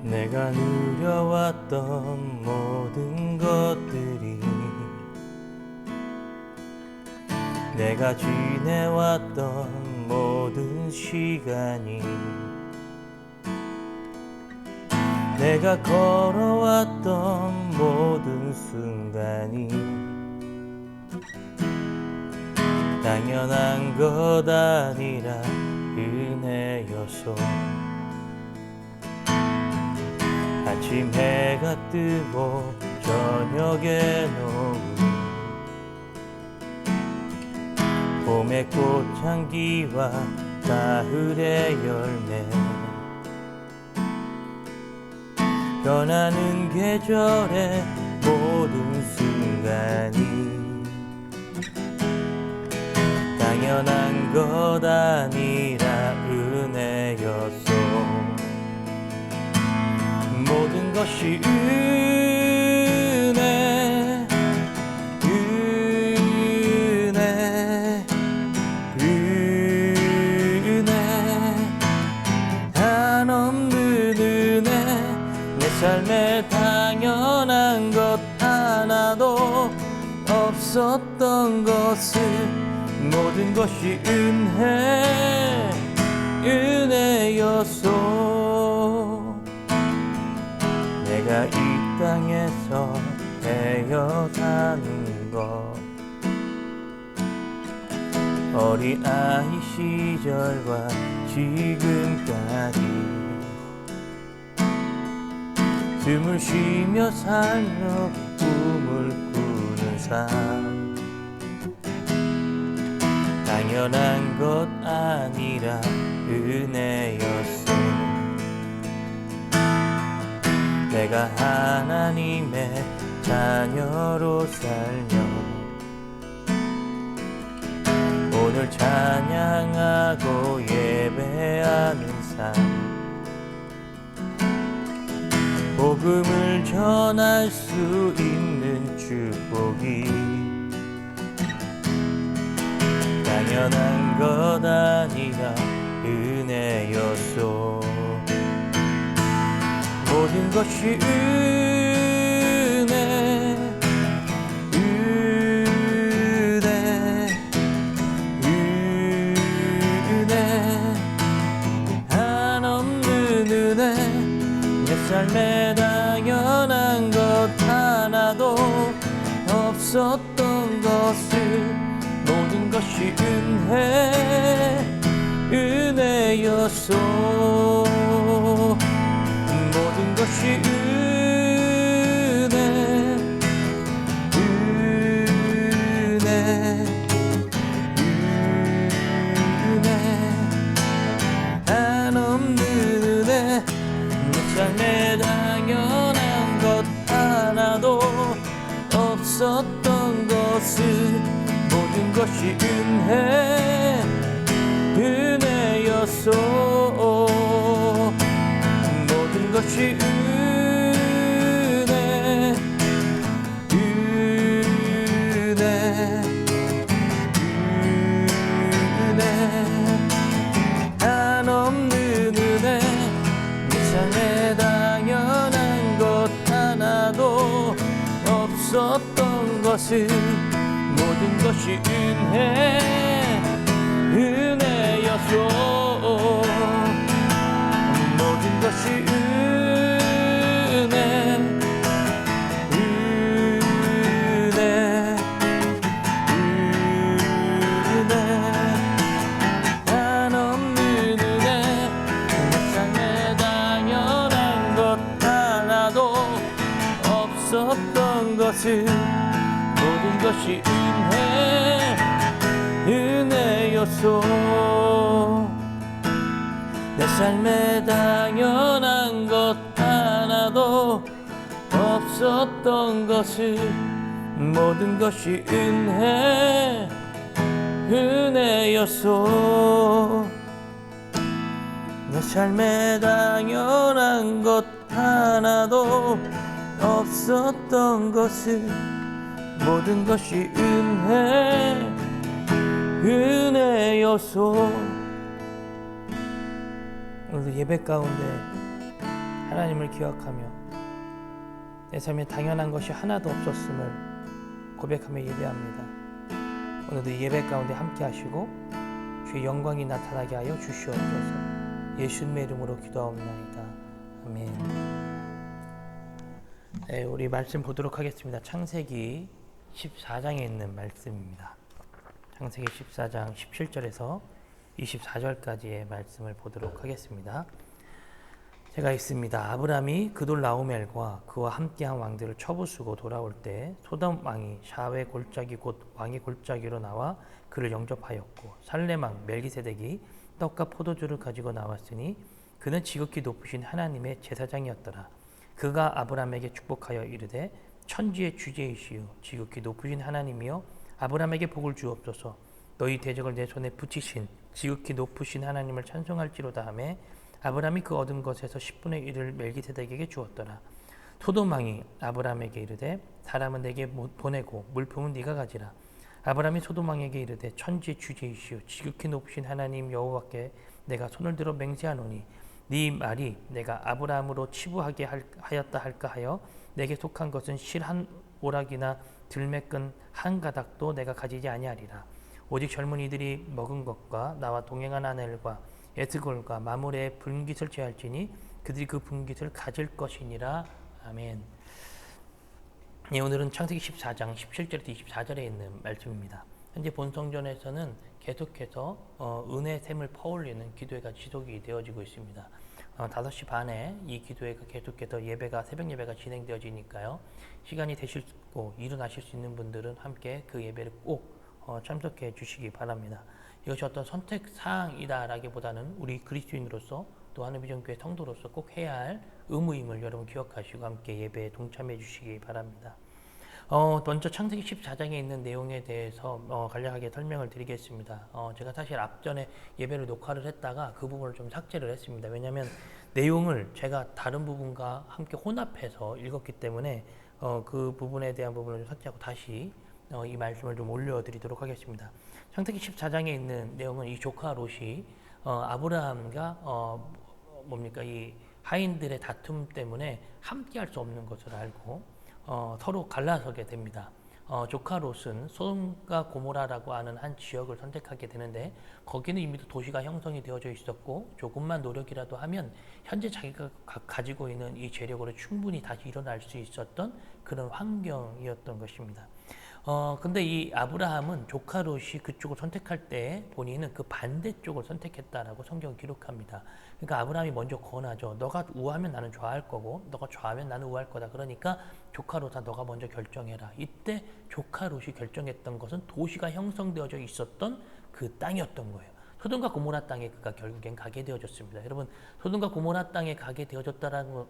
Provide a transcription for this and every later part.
내가 누려왔던 모든 것들이, 내가 지내왔던 모든 시간이, 내가 걸어왔던 모든 순간이 당연한 것 아니라 은혜여서 아침 해가 뜨고 저녁에 노을, 봄의 꽃향기와 가을의 열매, 변하는 계절의 모든 순간이 당연한 것 아니라 은혜였어. 모든 것이 은혜, 은혜, 은혜, 한없는 은혜. 내 삶에 당연한 것 하나도 없었던 것을, 모든 것이 은혜, 은혜였소. 내가 이 땅에서 되어 사는 것, 어린아이 시절과 지금까지 숨을 쉬며 살며 꿈을 꾸는 삶, 당연한 것 아니라 은혜였어. 내가 하나님의 자녀로 살며 오늘 찬양하고 예배하는 삶, 복음을 전할 수 있는 축복이 당연한 것 아니라 은혜였소. 모든 것이 은혜, 은혜, 은혜, 한없는 은혜. 내 삶에 당연한 것 하나도 없었던 것을, 모든 것이 은혜, 은혜였소. 모든 것이 은혜, 은혜, 은혜, 한없는 은혜. 내 삶에 당연한 것 하나도 없었던 것을, 모든 것이 은혜, 은혜였소. 모든 것이 은혜, 은혜, 은혜, 한없는 은혜. 내 삶에 당연한 것 하나도 없었던 것을, 모든 것이 은혜, 은혜였소. 모든 것이 은혜, 은혜, 은혜, 한없는 은혜. 내 삶에 당연한 것 하나도 없었던 것을, 모든 것이 은혜, 은혜였소. 내 삶에 당연한 것 하나도 없었던 것을, 모든 것이 은혜, 은혜였소. 내 삶에 당연한 것 하나도 없었던 것을, 모든 것이 은혜, 은혜였소. 오늘도 예배 가운데 하나님을 기억하며 내 삶에 당연한 것이 하나도 없었음을 고백하며 예배합니다. 오늘도 예배 가운데 함께 하시고 주의 영광이 나타나게 하여 주시옵소서. 예수님의 이름으로 기도하옵나이다. 아멘. 네, 우리 말씀 보도록 하겠습니다. 창세기 14장에 있는 말씀입니다. 창세기 14장 17절에서 24절까지의 말씀을 보도록 하겠습니다. 제가 읽습니다. 아브람이 그돌라오멜과 그와 함께한 왕들을 처부수고 돌아올 때 소돔 왕이 샤웨 골짜기 곧 왕의 골짜기로 나와 그를 영접하였고 살렘 왕 멜기세덱이 떡과 포도주를 가지고 나왔으니 그는 지극히 높으신 하나님의 제사장이었더라. 그가 아브람에게 축복하여 이르되 천지의 주제이시요 지극히 높으신 하나님이여 아브람에게 복을 주옵소서. 너희 대적을 내 손에 붙이신 지극히 높으신 하나님을 찬송할지로다 하며 아브람이 그 얻은 것에서 10분의 1을 멜기세덱에게 주었더라. 소돔 왕이 아브람에게 이르되 사람은 내게 보내고 물품은 네가 가지라. 아브람이 소돔 왕에게 이르되 천지의 주제이시요 지극히 높으신 하나님 여호와께 내가 손을 들어 맹세하노니 네 말이 내가 아브람으로 치부하게 하였다 할까 하여 내게 속한 것은 실 한 오락이나 들매끈 한 가닥도 내가 가지지 아니하리라. 오직 젊은이들이 먹은 것과 나와 동행한 아넬과 에스골과 마물의 분깃을 제할지니 그들이 그 분깃을 가질 것이니라. 아멘. 네, 오늘은 창세기 14장 17절에서 24절에 있는 말씀입니다. 현재 본성전에서는 계속해서 은혜 샘을 퍼올리는 기도회가 지속이 되어지고 있습니다. 5시 반에 이 기도회가 계속해서 새벽 예배가 진행되어지니까요. 시간이 되시고 일어나실 수 있는 분들은 함께 그 예배를 꼭 참석해 주시기 바랍니다. 이것이 어떤 선택사항이다라기보다는 우리 그리스도인으로서 또 하늘비전교회 성도로서 꼭 해야 할 의무임을 여러분 기억하시고 함께 예배에 동참해 주시기 바랍니다. 먼저 창세기 14장에 있는 내용에 대해서 간략하게 설명을 드리겠습니다. 제가 사실 앞전에 예배를 녹화를 했다가 그 부분을 좀 삭제를 했습니다. 왜냐하면 내용을 제가 다른 부분과 함께 혼합해서 읽었기 때문에 그 부분에 대한 부분을 좀 삭제하고 다시 이 말씀을 좀 올려드리도록 하겠습니다. 창세기 14장에 있는 내용은 이 조카 롯이 아브라함과 이 하인들의 다툼 때문에 함께할 수 없는 것을 알고 서로 갈라서게 됩니다. 조카 롯은 소돔과 고모라라고 하는 한 지역을 선택하게 되는데 거기는 이미 도시가 형성이 되어져 있었고 조금만 노력이라도 하면 현재 자기가 가지고 있는 이 재력으로 충분히 다시 일어날 수 있었던 그런 환경이었던 것입니다. 근데 이 아브라함은 조카 롯이 그쪽을 선택할 때 본인은 그 반대쪽을 선택했다라고 성경은 기록합니다. 그러니까 아브라함이 먼저 권하죠. 너가 우하면 나는 좌할 거고 너가 좌하면 나는 우할 거다. 그러니까 조카 롯아 너가 먼저 결정해라. 이때 조카 롯이 결정했던 것은 도시가 형성되어져 있었던 그 땅이었던 거예요. 소돔과 고모라 땅에 그가 결국엔 가게 되어졌습니다. 여러분, 소돔과 고모라 땅에 가게 되어졌다라는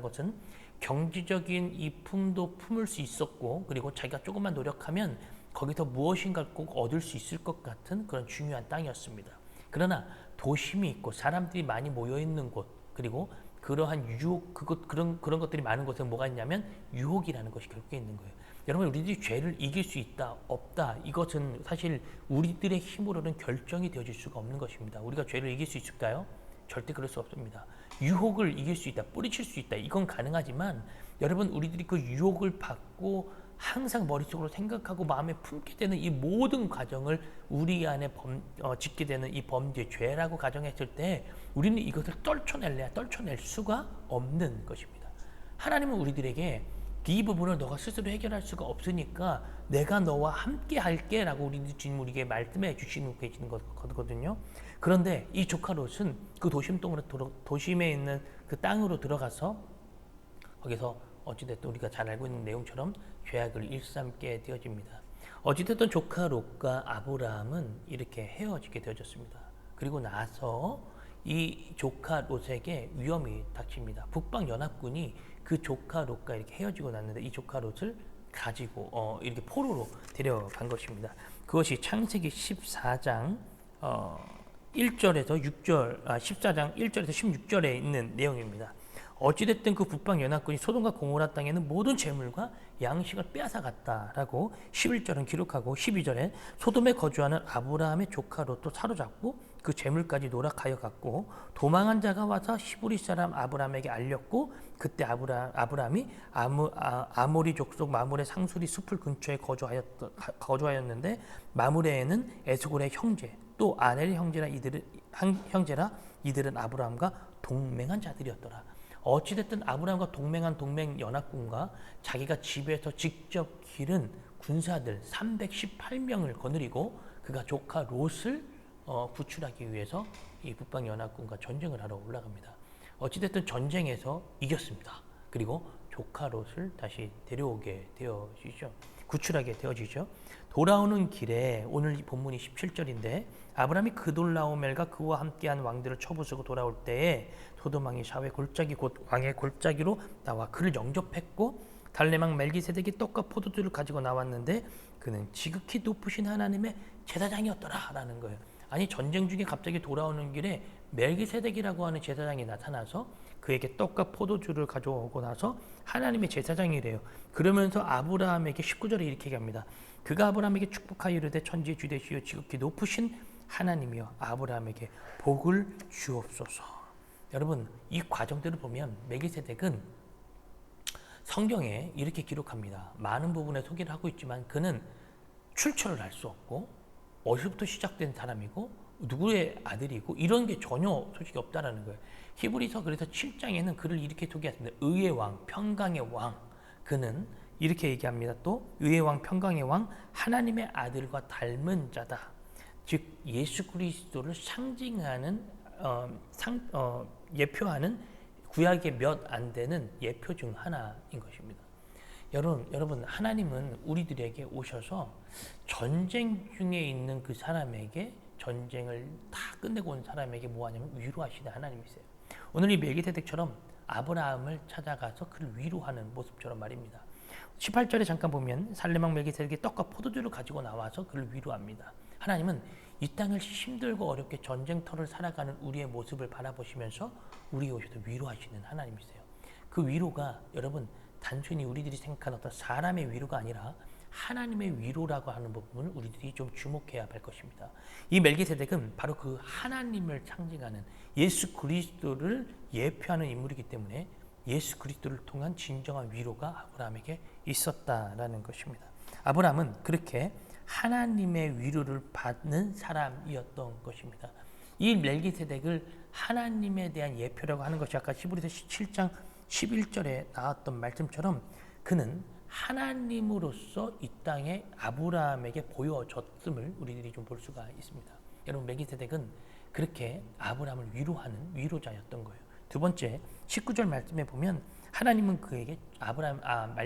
것은 경지적인 이 품도 품을 수 있었고 그리고 자기가 조금만 노력하면 거기서 무엇인가를 꼭 얻을 수 있을 것 같은 그런 중요한 땅이었습니다. 그러나 도심이 있고 사람들이 많이 모여 있는 곳 그리고 그러한 유혹 그런 것들이 많은 곳에 뭐가 있냐면 유혹이라는 것이 결국에 있는 거예요. 여러분, 우리들이 죄를 이길 수 있다 없다 이것은 사실 우리들의 힘으로는 결정이 되어질 수가 없는 것입니다. 우리가 죄를 이길 수 있을까요? 절대 그럴 수 없습니다. 유혹을 이길 수 있다, 뿌리칠 수 있다, 이건 가능하지만 여러분, 우리들이 그 유혹을 받고 항상 머릿속으로 생각하고 마음에 품게 되는 이 모든 과정을 우리 안에 짓게 되는 이 범죄, 죄라고 가정했을 때 우리는 이것을 떨쳐낼 수가 없는 것입니다. 하나님은 우리들에게 이 부분을 너가 스스로 해결할 수가 없으니까 내가 너와 함께 할게 라고 주님 우리에게 말씀해 주시는 계시는 거거든요. 그런데 이 조카 롯은 그 도심에 있는 그 땅으로 들어가서 거기서 어찌됐든 우리가 잘 알고 있는 내용처럼 죄악을 일삼게 되어집니다. 어찌됐든 조카 롯과 아브라함은 이렇게 헤어지게 되어졌습니다. 그리고 나서 이 조카 롯에게 위험이 닥칩니다. 북방연합군이 그 조카 롯과 이렇게 헤어지고 났는데 이 조카 롯을 가지고 이렇게 포로로 데려간 것입니다. 그것이 창세기 14장 1절에서 6절, 14장 1절에서 16절에 있는 내용입니다. 어찌됐든 그 북방연합군이 소돔과 고모라 땅에는 모든 재물과 양식을 빼앗아갔다라고 11절은 기록하고 12절에 소돔에 거주하는 아브라함의 조카 롯도 사로잡고 그 재물까지 노락하여 갔고 도망한 자가 와서 히브리 사람 아브라함에게 알렸고 그때 아브라함이 아모리 족속 마므레 상수리 숲을 근처에 거주하였는데 마므레에는 에스골의 형제 또 아넬 형제라 이들은 아브라함과 동맹한 자들이었더라. 어찌됐든 아브라함과 동맹한 동맹 연합군과 자기가 집에서 직접 기른 군사들 318명을 거느리고 그가 조카 롯을 구출하기 위해서 이 북방 연합군과 전쟁을 하러 올라갑니다. 어찌됐든 전쟁에서 이겼습니다. 그리고 조카 롯을 다시 데려오게 되어지죠. 구출하게 되어지죠. 돌아오는 길에 오늘 이 본문이 17절인데 아브라함이 그돌라오멜과 그와 함께한 왕들을 쳐부수고 돌아올 때에 소돔왕이 샤웨 골짜기 곧 왕의 골짜기로 나와 그를 영접했고 달레망 멜기세덱이 떡과 포도주를 가지고 나왔는데 그는 지극히 높으신 하나님의 제사장이었더라라는 거예요. 아니 전쟁 중에 갑자기 돌아오는 길에 멜기세덱이라고 하는 제사장이 나타나서 그에게 떡과 포도주를 가져오고 나서 하나님의 제사장이래요. 그러면서 아브라함에게 19절에 이렇게 얘기합니다. 그가 아브라함에게 축복하여 이르되 천지의 주 되시오 지극히 높으신 하나님이여 아브라함에게 복을 주옵소서. 여러분 이 과정들을 보면 멜기세덱은 성경에 이렇게 기록합니다. 많은 부분에 소개를 하고 있지만 그는 출처를 알 수 없고 어디서부터 시작된 사람이고 누구의 아들이고 이런 게 전혀 소식이 없다라는 거예요. 히브리서 그래서 7장에는 그를 이렇게 소개했습니다. 의의 왕, 평강의 왕. 그는 이렇게 얘기합니다. 또 의의 왕, 평강의 왕, 하나님의 아들과 닮은 자다. 즉 예수 그리스도를 상징하는 예표하는 구약의 몇 안 되는 예표 중 하나인 것입니다. 여러분 하나님은 우리들에게 오셔서 전쟁 중에 있는 그 사람에게 전쟁을 다 끝내고 온 사람에게 뭐 하냐면 위로하시는 하나님이세요. 오늘 이 멜기세덱처럼 아브라함을 찾아가서 그를 위로하는 모습처럼 말입니다. 18절에 잠깐 보면 살레망 멜기세덱이 떡과 포도주를 가지고 나와서 그를 위로합니다. 하나님은 이 땅을 힘들고 어렵게 전쟁터를 살아가는 우리의 모습을 바라보시면서 우리에게 오셔서 위로하시는 하나님이세요. 그 위로가 여러분 단순히 우리들이 생각하는 어떤 사람의 위로가 아니라 하나님의 위로라고 하는 부분을 우리들이 좀 주목해야 할 것입니다. 이 멜기세덱은 바로 그 하나님을 상징하는 예수 그리스도를 예표하는 인물이기 때문에 예수 그리스도를 통한 진정한 위로가 아브라함에게 있었다라는 것입니다. 아브라함은 그렇게 하나님의 위로를 받는 사람이었던 것입니다. 이 멜기세덱을 하나님에 대한 예표라고 하는 것이 아까 히브리서 7장 11절에 나왔던 말씀처럼 그는 하나님으로서 이 땅에 아브라함에게 보여졌음을 우리들이 좀 볼 수가 있습니다. 여러분 멜기세덱은 그렇게 아브라함을 위로하는 위로자였던 거예요. 두 번째 19절 말씀에 보면 하나님은 그에게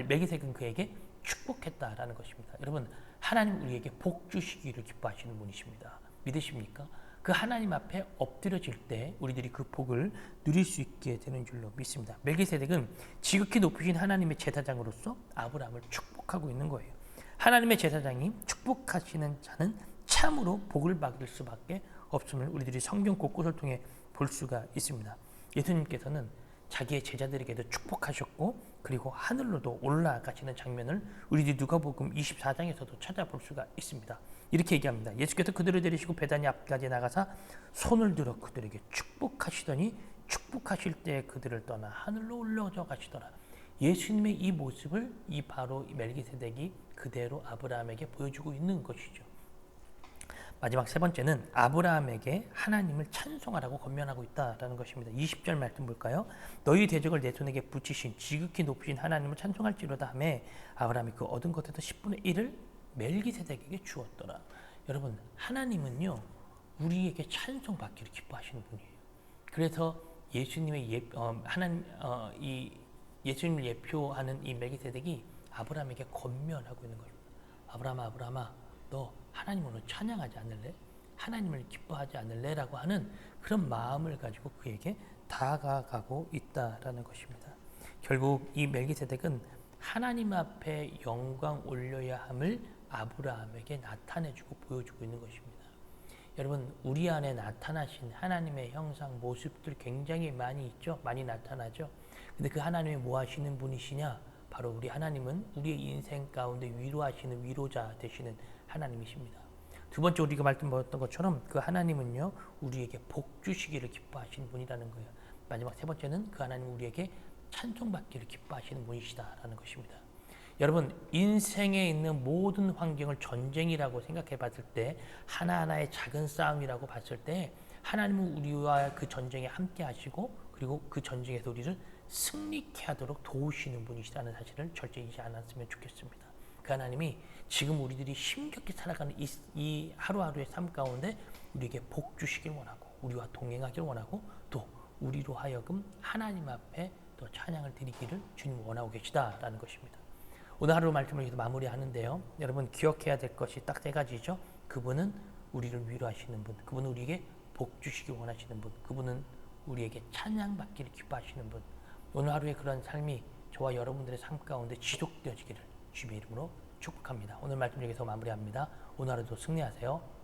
멜기세덱은 그에게 축복했다라는 것입니다. 여러분 하나님 우리에게 복 주시기를 기뻐하시는 분이십니다. 믿으십니까? 그 하나님 앞에 엎드려질 때 우리들이 그 복을 누릴 수 있게 되는 줄로 믿습니다. 멜기세덱은 지극히 높으신 하나님의 제사장으로서 아브라함을 축복하고 있는 거예요. 하나님의 제사장이 축복하시는 자는 참으로 복을 받을 수밖에 없음을 우리들이 성경 곳곳을 통해 볼 수가 있습니다. 예수님께서는 자기의 제자들에게도 축복하셨고 그리고 하늘로도 올라가시는 장면을 우리들이 누가복음 24장에서도 찾아볼 수가 있습니다. 이렇게 얘기합니다. 예수께서 그들을 데리시고 베다니 앞까지 나가사 손을 들어 그들에게 축복하시더니 축복하실 때 그들을 떠나 하늘로 올라져 가시더라. 예수님의 이 모습을 이 바로 멜기세덱이 그대로 아브라함에게 보여주고 있는 것이죠. 마지막 세 번째는 아브라함에게 하나님을 찬송하라고 권면하고 있다라는 것입니다. 20절 말씀 볼까요? 너희 대적을 내 손에게 붙이신 지극히 높으신 하나님을 찬송할지로다 하매 아브라함이 그 얻은 것에서 10분의 1을 멜기세덱에게 주었더라. 여러분 하나님은요 우리에게 찬송받기를 기뻐하시는 분이에요. 그래서 예수님의 예수님을 예표하는 이 멜기세덱이 아브라함에게 권면하고 있는 겁니다. 아브라함아 너 하나님을 찬양하지 않을래? 하나님을 기뻐하지 않을래? 라고 하는 그런 마음을 가지고 그에게 다가가고 있다라는 것입니다. 결국 이 멜기세덱은 하나님 앞에 영광 올려야 함을 아브라함에게 나타내주고 보여주고 있는 것입니다. 여러분 우리 안에 나타나신 하나님의 형상 모습들 굉장히 많이 있죠. 많이 나타나죠. 근데 그 하나님이 뭐 하시는 분이시냐? 바로 우리 하나님은 우리의 인생 가운데 위로하시는 위로자 되시는 하나님이십니다. 두 번째 우리가 말씀드렸던 것처럼 그 하나님은요 우리에게 복 주시기를 기뻐하시는 분이라는 거예요. 마지막 세 번째는 그 하나님은 우리에게 찬송받기를 기뻐하시는 분이시다라는 것입니다. 여러분 인생에 있는 모든 환경을 전쟁이라고 생각해 봤을 때 하나하나의 작은 싸움이라고 봤을 때 하나님은 우리와 그 전쟁에 함께 하시고 그리고 그 전쟁에서 우리를 승리케 하도록 도우시는 분이시라는 사실을 절대 잊지 않았으면 좋겠습니다. 그 하나님이 지금 우리들이 힘겹게 살아가는 이 하루하루의 삶 가운데 우리에게 복 주시길 원하고 우리와 동행하길 원하고 또 우리로 하여금 하나님 앞에 또 찬양을 드리기를 주님 원하고 계시다라는 것입니다. 오늘 하루 말씀을 여기서 마무리하는데요. 여러분 기억해야 될 것이 딱 세 가지죠. 그분은 우리를 위로하시는 분, 그분은 우리에게 복 주시기 원하시는 분, 그분은 우리에게 찬양받기를 기뻐하시는 분. 오늘 하루의 그런 삶이 저와 여러분들의 삶 가운데 지속되어지기를 주님의 이름으로 축복합니다. 오늘 말씀 여기서 마무리합니다. 오늘 하루도 승리하세요.